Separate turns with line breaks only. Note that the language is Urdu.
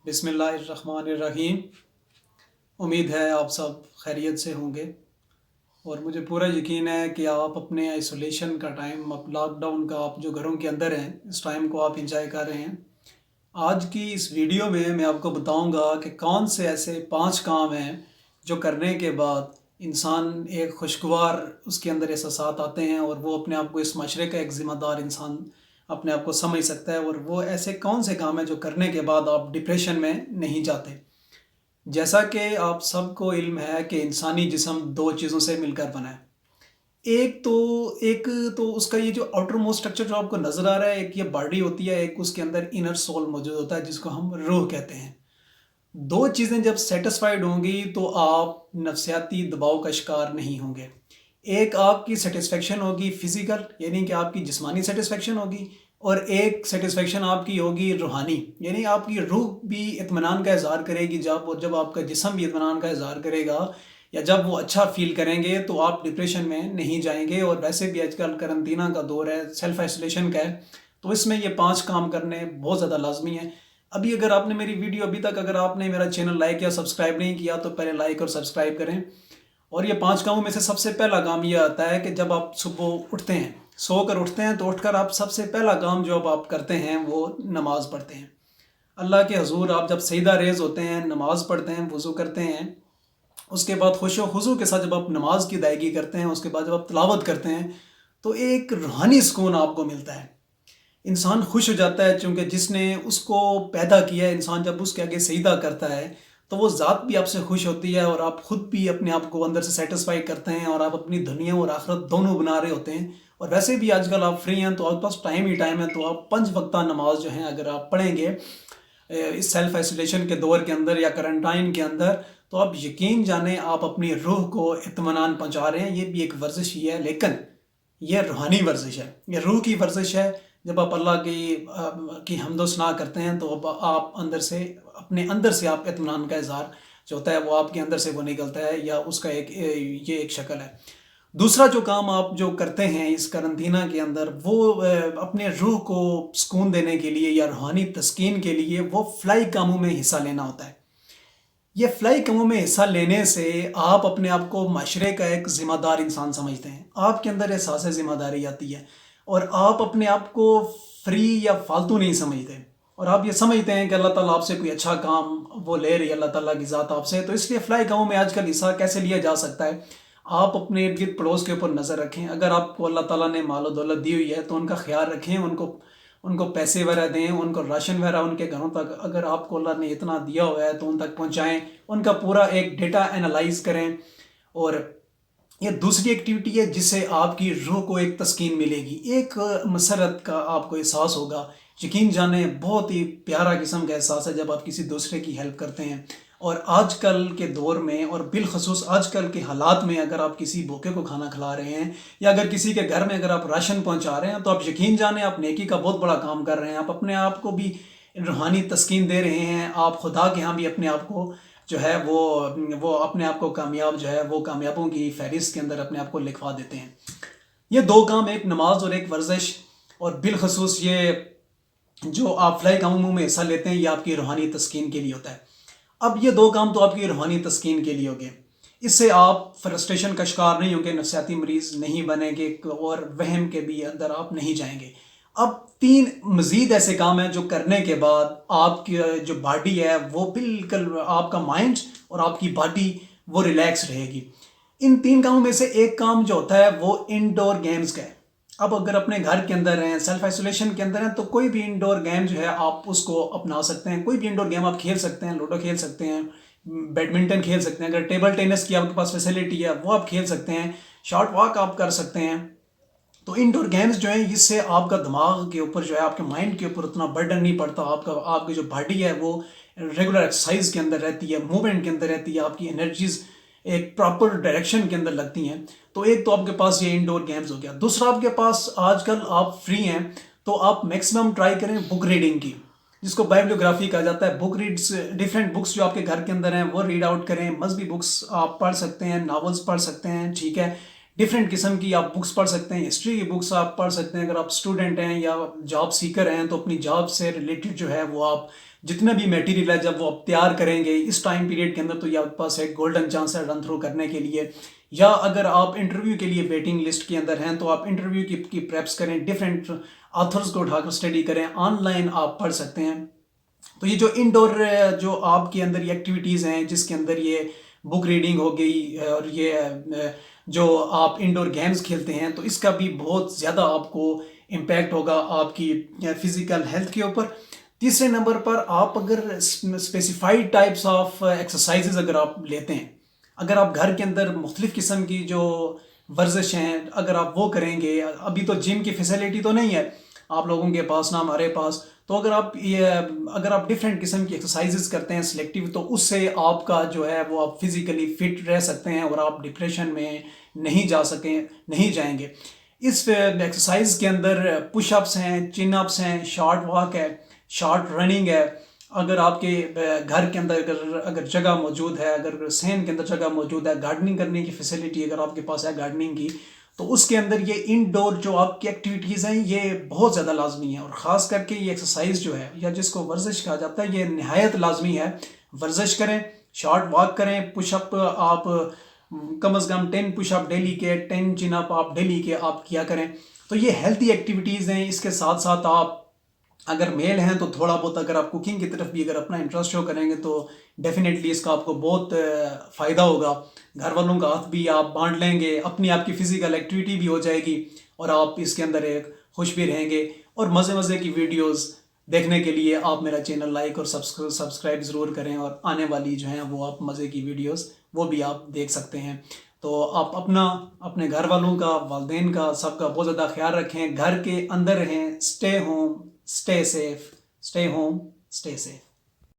بسم اللہ الرحمن الرحیم۔ امید ہے آپ سب خیریت سے ہوں گے، اور مجھے پورا یقین ہے کہ آپ اپنے آئسولیشن کا ٹائم، اب لاک ڈاؤن کا آپ جو گھروں کے اندر ہیں، اس ٹائم کو آپ انجوائے کر رہے ہیں۔ آج کی اس ویڈیو میں آپ کو بتاؤں گا کہ کون سے ایسے 5 کام ہیں جو کرنے کے بعد انسان ایک خوشگوار اس کے اندر احساسات آتے ہیں، اور وہ اپنے آپ کو اس معاشرے کا ایک ذمہ دار انسان اپنے آپ کو سمجھ سکتا ہے، اور وہ ایسے کون سے کام ہیں جو کرنے کے بعد آپ ڈپریشن میں نہیں جاتے۔ جیسا کہ آپ سب کو علم ہے کہ انسانی جسم 2 چیزوں سے مل کر بنا ہے۔ ایک تو اس کا یہ جو آؤٹر موسٹ اسٹرکچر جو آپ کو نظر آ رہا ہے، ایک یہ باڈی ہوتی ہے، ایک اس کے اندر انر سول موجود ہوتا ہے جس کو ہم روح کہتے ہیں۔ 2 چیزیں جب سیٹسفائیڈ ہوں گی تو آپ نفسیاتی دباؤ کا شکار نہیں ہوں گے۔ ایک آپ کی سیٹسفیکشن ہوگی فزیکل، یعنی کہ آپ کی جسمانی سیٹسفیکشن ہوگی، اور ایک سیٹسفیکشن آپ کی ہوگی روحانی، یعنی آپ کی روح بھی اطمینان کا اظہار کرے گی جب آپ کا جسم بھی اطمینان کا اظہار کرے گا، یا جب وہ اچھا فیل کریں گے تو آپ ڈپریشن میں نہیں جائیں گے۔ اور ویسے بھی آج کل کرنٹینہ کا دور ہے، سیلف آئسولیشن کا ہے، تو اس میں یہ 5 کام کرنے بہت زیادہ لازمی ہیں۔ ابھی اگر آپ نے میری ویڈیو اگر آپ نے میرا چینل لائک یا سبسکرائب نہیں کیا تو پہلے لائک اور سبسکرائب کریں۔ اور یہ 5 کاموں میں سے سب سے پہلا کام یہ آتا ہے کہ جب آپ صبح اٹھتے ہیں، سو کر اٹھتے ہیں، تو اٹھ کر آپ سب سے پہلا کام جو آپ کرتے ہیں وہ نماز پڑھتے ہیں۔ اللہ کے حضور آپ جب سجدہ ریز ہوتے ہیں، نماز پڑھتے ہیں، وضو کرتے ہیں، اس کے بعد خوش و خضوع کے ساتھ جب آپ نماز کی ادائیگی کرتے ہیں، اس کے بعد جب آپ تلاوت کرتے ہیں، تو ایک روحانی سکون آپ کو ملتا ہے۔ انسان خوش ہو جاتا ہے، چونکہ جس نے اس کو پیدا کیا ہے، انسان جب اس کے آگے سجدہ کرتا ہے تو وہ ذات بھی آپ سے خوش ہوتی ہے، اور آپ خود بھی اپنے آپ کو اندر سے سیٹسفائی کرتے ہیں، اور آپ اپنی دنیا اور آخرت دونوں بنا رہے ہوتے ہیں۔ اور ویسے بھی آج کل آپ فری ہیں تو آپ پاس ٹائم ہی ٹائم ہے، تو آپ 5 وقتہ نماز جو ہیں اگر آپ پڑھیں گے اس سیلف آئسولیشن کے دور کے اندر یا کرنٹائن کے اندر، تو آپ یقین جانیں آپ اپنی روح کو اطمینان پہنچا رہے ہیں۔ یہ بھی ایک ورزش ہی ہے، لیکن یہ روحانی ورزش ہے، یہ روح کی ورزش ہے۔ جب آپ اللہ کی حمد و ثنا کرتے ہیں تو آپ اپنے اندر سے آپ اطمینان کا اظہار جو ہوتا ہے وہ آپ کے اندر سے وہ نکلتا ہے، یا اس کا یہ ایک شکل ہے۔ دوسرا جو کام آپ جو کرتے ہیں اس قرنطینہ کے اندر، وہ اپنے روح کو سکون دینے کے لیے یا روحانی تسکین کے لیے وہ فلائی کاموں میں حصہ لینا ہوتا ہے۔ یہ فلائی کاموں میں حصہ لینے سے آپ اپنے آپ کو معاشرے کا ایک ذمہ دار انسان سمجھتے ہیں، آپ کے اندر احساس ذمہ داری آتی ہے، اور آپ اپنے آپ کو فری یا فالتو نہیں سمجھتے، اور آپ یہ سمجھتے ہیں کہ اللہ تعالیٰ آپ سے کوئی اچھا کام وہ لے رہی ہے، اللہ تعالیٰ کی ذات آپ سے۔ تو اس لیے فلائی کاموں میں آج کل حصہ کیسے لیا جا سکتا ہے؟ آپ اپنے ارد گرد پڑوس کے اوپر نظر رکھیں، اگر آپ کو اللہ تعالیٰ نے مال و دولت دی ہوئی ہے تو ان کا خیال رکھیں، ان کو پیسے وغیرہ دیں، ان کو راشن وغیرہ ان کے گھروں تک، اگر آپ کو اللہ نے اتنا دیا ہوا ہے تو ان تک پہنچائیں، ان کا پورا ایک ڈیٹا انالائز کریں۔ اور یہ دوسری ایکٹیویٹی ہے جس سے آپ کی روح کو ایک تسکین ملے گی، ایک مسرت کا آپ کو احساس ہوگا۔ یقین جانیں بہت ہی پیارا قسم کا احساس ہے جب آپ کسی دوسرے کی ہیلپ کرتے ہیں۔ اور آج کل کے دور میں، اور بالخصوص آج کل کے حالات میں، اگر آپ کسی بھوکے کو کھانا کھلا رہے ہیں، یا اگر کسی کے گھر میں اگر آپ راشن پہنچا رہے ہیں، تو آپ یقین جانیں آپ نیکی کا بہت بڑا کام کر رہے ہیں، آپ اپنے آپ کو بھی روحانی تسکین دے رہے ہیں، آپ خدا کے ہاں بھی اپنے آپ کو جو ہے وہ اپنے آپ کو کامیاب جو ہے وہ کامیابوں کی فہرست کے اندر اپنے آپ کو لکھوا دیتے ہیں۔ یہ 2 کام، ایک نماز اور ایک ورزش، اور بالخصوص یہ جو آپ فلائی کاموں میں حصہ لیتے ہیں، یہ آپ کی روحانی تسکین کے لیے ہوتا ہے۔ اب یہ 2 کام تو آپ کی روحانی تسکین کے لیے ہو گئے، اس سے آپ فرسٹریشن کا شکار نہیں ہوں گے، نفسیاتی مریض نہیں بنیں گے، اور وہم کے بھی اندر آپ نہیں جائیں گے۔ اب 3 مزید ایسے کام ہیں جو کرنے کے بعد آپ کی جو باڈی ہے وہ بالکل، آپ کا مائنڈ اور آپ کی باڈی وہ ریلیکس رہے گی۔ ان 3 کاموں میں سے ایک کام جو ہوتا ہے وہ انڈور گیمز کا ہے۔ اب اگر اپنے گھر کے اندر ہیں، سیلف آئسولیشن کے اندر ہیں، تو کوئی بھی انڈور گیم جو ہے آپ اس کو اپنا سکتے ہیں، کوئی بھی انڈور گیم آپ کھیل سکتے ہیں، لوڈو کھیل سکتے ہیں، بیڈمنٹن کھیل سکتے ہیں، اگر ٹیبل ٹینس کی آپ کے پاس فیسلٹی ہے وہ آپ کھیل سکتے ہیں، شارٹ واک آپ کر سکتے ہیں۔ تو انڈور گیمز جو ہیں اس سے آپ کا دماغ کے اوپر جو ہے، آپ کے مائنڈ کے اوپر اتنا برڈن نہیں پڑتا، آپ کی جو باڈی ہے وہ ریگولر ایکسرسائز کے اندر رہتی ہے، موومنٹ کے اندر رہتی ہے، آپ کی انرجیز ایک پراپر ڈائریکشن کے اندر لگتی ہیں۔ تو ایک تو آپ کے پاس یہ انڈور گیمز ہو گیا۔ دوسرا، آپ کے پاس آج کل آپ فری ہیں تو آپ میکسیمم ٹرائی کریں بک ریڈنگ کی، جس کو بائبلیوگرافی کہا جاتا ہے۔ بک ریڈس، ڈفرینٹ بکس جو آپ کے گھر کے اندر ہیں وہ ریڈ آؤٹ کریں، مذہبی بکس آپ پڑھ سکتے ہیں، ناولز پڑھ سکتے ہیں، ٹھیک ہے، ڈفرینٹ قسم کی آپ بکس پڑھ سکتے ہیں، ہسٹری کی بکس آپ پڑھ سکتے ہیں۔ اگر آپ اسٹوڈنٹ ہیں یا جاب سیکر ہیں تو اپنی جاب سے ریلیٹڈ جو ہے وہ آپ جتنا بھی میٹیریل ہے جب وہ آپ تیار کریں گے اس ٹائم پیریڈ کے اندر تو یہ آپ کے پاس ایک گولڈن چانس ہے رن تھرو کرنے کے لیے. یا اگر آپ انٹرویو کے لیے ویٹنگ لسٹ کے اندر ہیں تو آپ انٹرویو کی پریپس کریں, ڈفرینٹ آتھرز کو اٹھا کر اسٹڈی کریں, آن لائن آپ پڑھ سکتے ہیں. تو یہ جو انڈور جو آپ کے اندر یہ ایکٹیویٹیز ہیں جس کے اندر یہ بک ریڈنگ ہو گئی اور یہ جو آپ انڈور گیمز کھیلتے ہیں تو اس کا بھی بہت زیادہ آپ کو امپیکٹ ہوگا آپ کی فزیکل ہیلتھ کے اوپر. تیسرے نمبر پر آپ اگر اسپیسیفائڈ ٹائپس آف ایکسرسائزز اگر آپ لیتے ہیں, اگر آپ گھر کے اندر مختلف قسم کی جو ورزش ہیں اگر آپ وہ کریں گے, ابھی تو جم کی فیسلٹی تو نہیں ہے آپ لوگوں کے پاس نہ ہمارے پاس, تو اگر آپ ڈفرینٹ قسم کی ایکسرسائزز کرتے ہیں سلیکٹیو تو اس سے آپ کا جو ہے وہ آپ فزیکلی فٹ رہ سکتے ہیں اور آپ ڈپریشن میں نہیں جائیں گے. اس ایکسرسائز کے اندر پش اپس ہیں, چن اپس ہیں, شارٹ واک ہے, شارٹ رننگ ہے. اگر آپ کے گھر کے اندر اگر جگہ موجود ہے, اگر صحن کے اندر جگہ موجود ہے, گارڈننگ کرنے کی فیسلٹی اگر آپ کے پاس ہے گارڈننگ کی, تو اس کے اندر یہ انڈور جو آپ کی ایکٹیویٹیز ہیں یہ بہت زیادہ لازمی ہیں. اور خاص کر کے یہ ایکسرسائز جو ہے یا جس کو ورزش کہا جاتا ہے یہ نہایت لازمی ہے. ورزش کریں, شارٹ واک کریں, پش اپ آپ کم از کم 10 پش اپ ڈیلی کے, 10 چن اپ آپ ڈیلی کے آپ کیا کریں. تو یہ ہیلتھی ایکٹیویٹیز ہیں. اس کے ساتھ ساتھ آپ اگر میل ہیں تو تھوڑا بہت اگر آپ کوکنگ کی طرف بھی اگر اپنا انٹرسٹ شو کریں گے تو ڈیفینیٹلی اس کا آپ کو بہت فائدہ ہوگا. گھر والوں کا ہاتھ بھی آپ بانٹ لیں گے, اپنی آپ کی فزیکل ایکٹیویٹی بھی ہو جائے گی اور آپ اس کے اندر ایک خوش بھی رہیں گے. اور مزے کی ویڈیوز دیکھنے کے لیے آپ میرا چینل لائک اور سبسکرائب ضرور کریں, اور آنے والی جو ہیں وہ آپ مزے کی ویڈیوز وہ بھی آپ دیکھ سکتے ہیں. تو آپ اپنے گھر والوں کا, والدین کا, سب کا بہت زیادہ خیال رکھیں. گھر کے اندر رہیں, اسٹے ہوم اسٹے سیف.